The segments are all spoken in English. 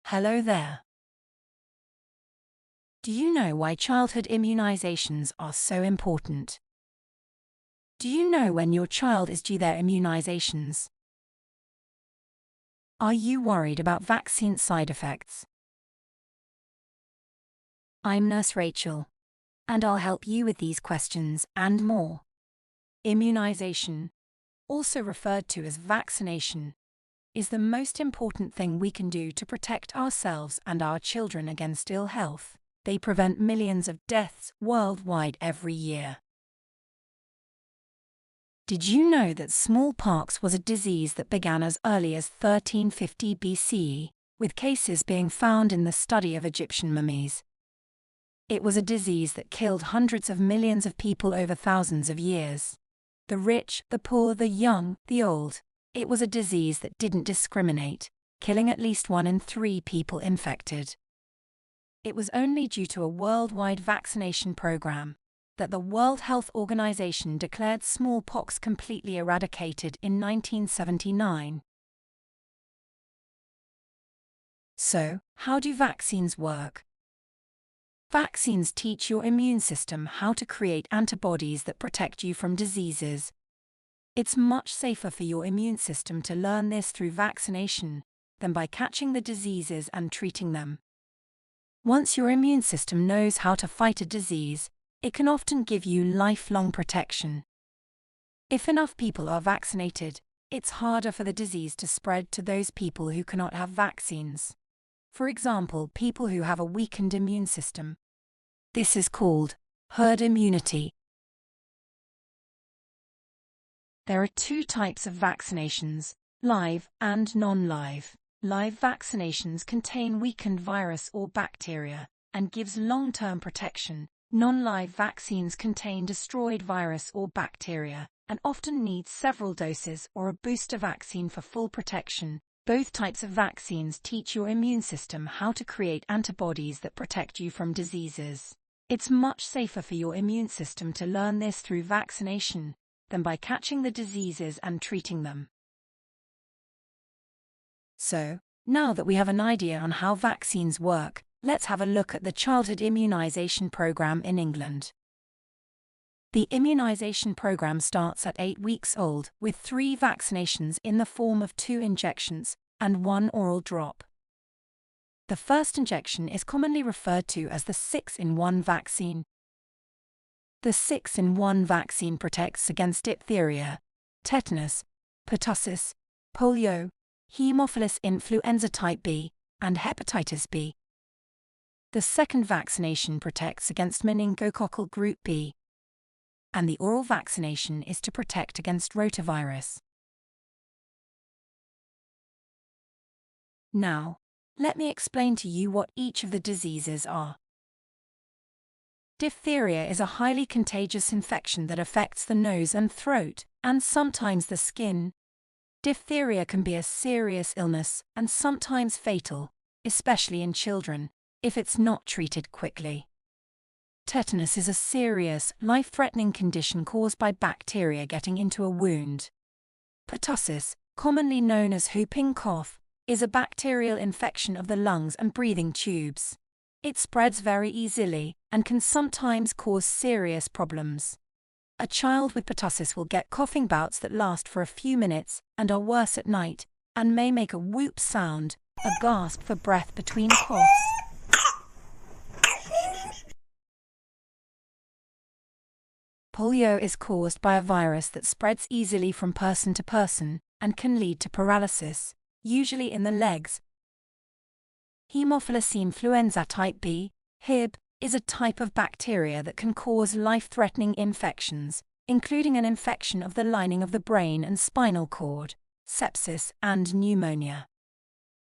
Hello there. Do you know why childhood immunisations are so important? Do you know when your child is due their immunisations? Are you worried about vaccine side effects? I'm Nurse Rachel, and I'll help you with these questions and more. Immunisation, also referred to as vaccination, is the most important thing we can do to protect ourselves and our children against ill health. They prevent millions of deaths worldwide every year. Did you know that smallpox was a disease that began as early as 1350 BCE, with cases being found in the study of Egyptian mummies? It was a disease that killed hundreds of millions of people over thousands of years. The rich, the poor, the young, the old. It was a disease that didn't discriminate, killing at least 1 in 3 people infected. It was only due to a worldwide vaccination program that the World Health Organization declared smallpox completely eradicated in 1979. So, how do vaccines work? Vaccines teach your immune system how to create antibodies that protect you from diseases. It's much safer for your immune system to learn this through vaccination than by catching the diseases and treating them. Once your immune system knows how to fight a disease, it can often give you lifelong protection. If enough people are vaccinated, it's harder for the disease to spread to those people who cannot have vaccines. For example, people who have a weakened immune system. This is called herd immunity. There are 2 types of vaccinations, live and non-live. Live vaccinations contain weakened virus or bacteria and gives long-term protection. Non-live vaccines contain destroyed virus or bacteria and often need several doses or a booster vaccine for full protection. Both types of vaccines teach your immune system how to create antibodies that protect you from diseases. It's much safer for your immune system to learn this through vaccination than by catching the diseases and treating them. So, now that we have an idea on how vaccines work, let's have a look at the childhood immunisation programme in England. The immunisation programme starts at 8 weeks old with 3 vaccinations in the form of 2 injections and 1 oral drop. The first injection is commonly referred to as the 6-in-1 vaccine. The 6-in-1 vaccine protects against diphtheria, tetanus, pertussis, polio, Haemophilus influenza type B, and hepatitis B. The second vaccination protects against meningococcal group B, and the oral vaccination is to protect against rotavirus. Now, let me explain to you what each of the diseases are. Diphtheria is a highly contagious infection that affects the nose and throat, and sometimes the skin. Diphtheria can be a serious illness and sometimes fatal, especially in children, if it's not treated quickly. Tetanus is a serious, life-threatening condition caused by bacteria getting into a wound. Pertussis, commonly known as whooping cough, is a bacterial infection of the lungs and breathing tubes. It spreads very easily and can sometimes cause serious problems. A child with pertussis will get coughing bouts that last for a few minutes and are worse at night, and may make a whoop sound, a gasp for breath between coughs. Polio is caused by a virus that spreads easily from person to person and can lead to paralysis, usually in the legs. Haemophilus influenza type B, HIB, is a type of bacteria that can cause life-threatening infections, including an infection of the lining of the brain and spinal cord, sepsis, and pneumonia.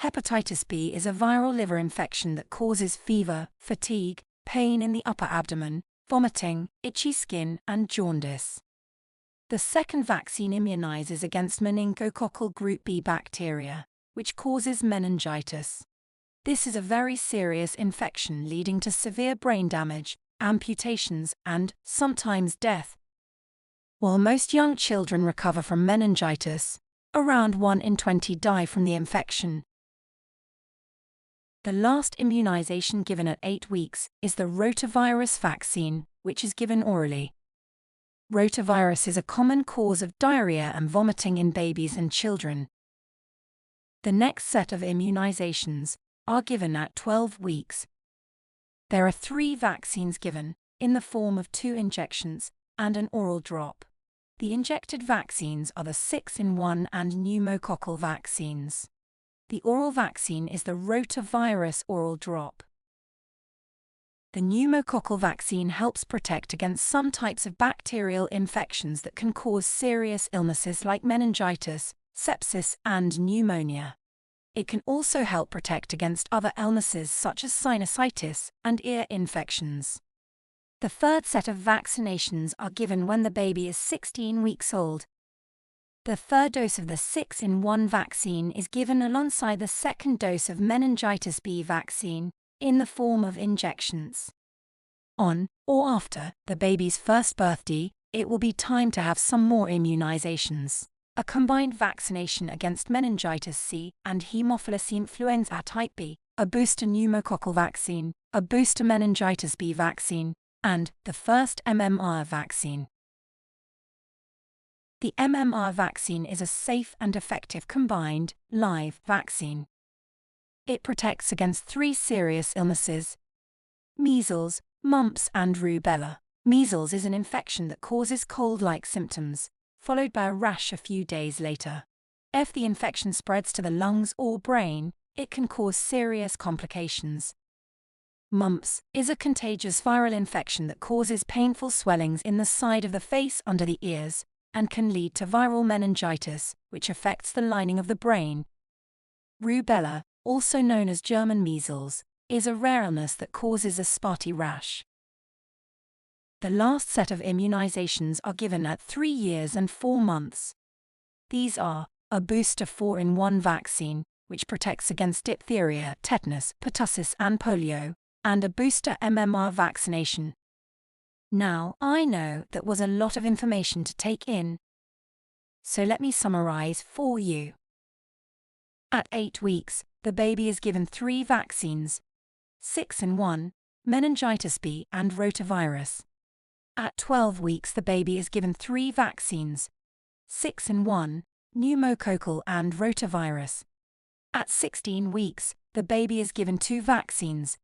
Hepatitis B is a viral liver infection that causes fever, fatigue, pain in the upper abdomen, vomiting, itchy skin, and jaundice. The second vaccine immunizes against meningococcal group B bacteria, which causes meningitis. This is a very serious infection leading to severe brain damage, amputations, and, sometimes, death. While most young children recover from meningitis, around 1 in 20 die from the infection. The last immunization given at 8 weeks is the rotavirus vaccine, which is given orally. Rotavirus is a common cause of diarrhea and vomiting in babies and children. The next set of immunizations are given at 12 weeks. There are 3 vaccines given, in the form of 2 injections and an oral drop. The injected vaccines are the 6-in-1 and pneumococcal vaccines. The oral vaccine is the rotavirus oral drop. The pneumococcal vaccine helps protect against some types of bacterial infections that can cause serious illnesses like meningitis, sepsis, and pneumonia. It can also help protect against other illnesses such as sinusitis and ear infections. The third set of vaccinations are given when the baby is 16 weeks old. The third dose of the 6-in-1 vaccine is given alongside the second dose of meningitis B vaccine, in the form of injections. On or after the baby's first birthday, it will be time to have some more immunizations. A combined vaccination against meningitis C and Haemophilus influenzae type B, a booster pneumococcal vaccine, a booster meningitis B vaccine, and the first MMR vaccine. The MMR vaccine is a safe and effective combined, live vaccine. It protects against 3 serious illnesses: measles, mumps, and rubella. Measles is an infection that causes cold-like symptoms, followed by a rash a few days later. If the infection spreads to the lungs or brain, it can cause serious complications. Mumps is a contagious viral infection that causes painful swellings in the side of the face under the ears, and can lead to viral meningitis, which affects the lining of the brain. Rubella, also known as German measles, is a rare illness that causes a spotty rash. The last set of immunizations are given at 3 years and 4 months. These are a booster 4-in-1 vaccine, which protects against diphtheria, tetanus, pertussis, and polio, and a booster MMR vaccination. Now, I know that was a lot of information to take in. So let me summarize for you. At 8 weeks, the baby is given 3 vaccines: 6-in-1, meningitis B, and rotavirus. At 12 weeks, the baby is given 3 vaccines: 6-in-1, pneumococcal, and rotavirus. At 16 weeks, the baby is given 2 vaccines: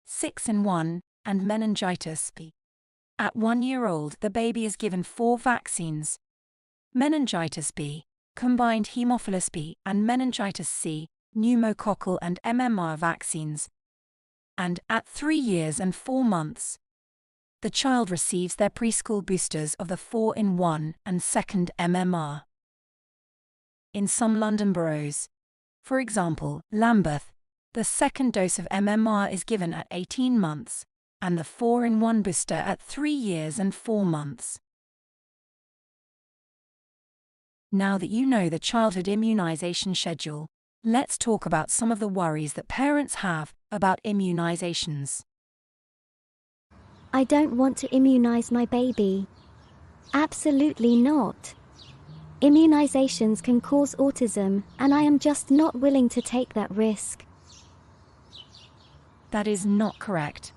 6-in-1 and meningitis B. At 1 year old, the baby is given 4 vaccines: meningitis B, combined Haemophilus B, and meningitis C, pneumococcal and MMR vaccines. And at 3 years and 4 months, the child receives their preschool boosters of the 4-in-1 and second MMR. In some London boroughs, for example, Lambeth, the second dose of MMR is given at 18 months, and the 4-in-1 booster at 3 years and 4 months. Now that you know the childhood immunization schedule, let's talk about some of the worries that parents have about immunizations. I don't want to immunize my baby. Absolutely not. Immunizations can cause autism, and I am just not willing to take that risk. That is not correct.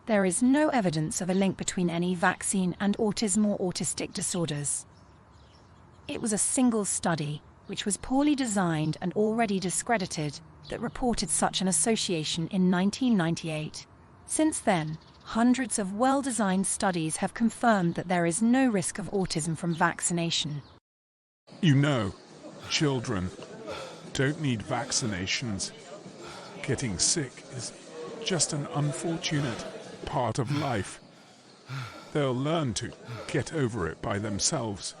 There is no evidence of a link between any vaccine and autism or autistic disorders. It was a single study, which was poorly designed and already discredited, that reported such an association in 1998. Since then, hundreds of well-designed studies have confirmed that there is no risk of autism from vaccination. You know, children don't need vaccinations. Getting sick is just an unfortunate part of life. They'll learn to get over it by themselves.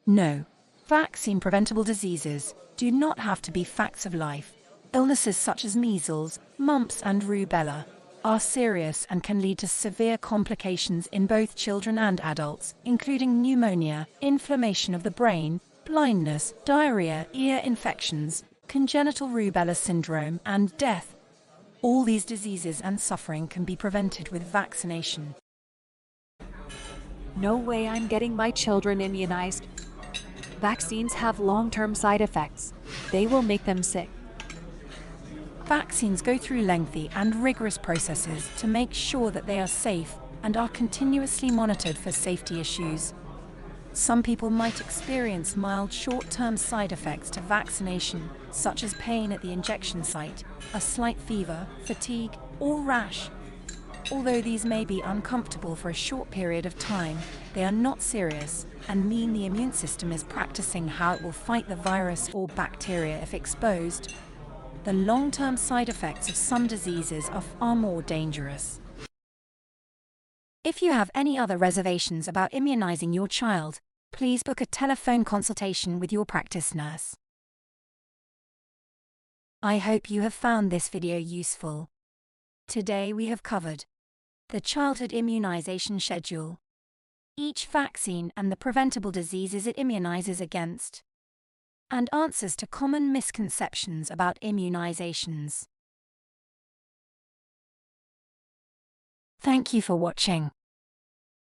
No, vaccine-preventable diseases do not have to be facts of life. Illnesses such as measles, mumps, and rubella are serious and can lead to severe complications in both children and adults, including pneumonia, inflammation of the brain, blindness, diarrhea, ear infections, congenital rubella syndrome, and death. All these diseases and suffering can be prevented with vaccination. No way I'm getting my children immunized. Vaccines have long-term side effects. They will make them sick. Vaccines go through lengthy and rigorous processes to make sure that they are safe and are continuously monitored for safety issues. Some people might experience mild short-term side effects to vaccination, such as pain at the injection site, a slight fever, fatigue, or rash. Although these may be uncomfortable for a short period of time, they are not serious and mean the immune system is practicing how it will fight the virus or bacteria if exposed. The long-term side effects of some diseases are far more dangerous. If you have any other reservations about immunizing your child, please book a telephone consultation with your practice nurse. I hope you have found this video useful. Today we have covered the childhood immunization schedule, each vaccine and the preventable diseases it immunizes against, and answers to common misconceptions about immunizations. Thank you for watching.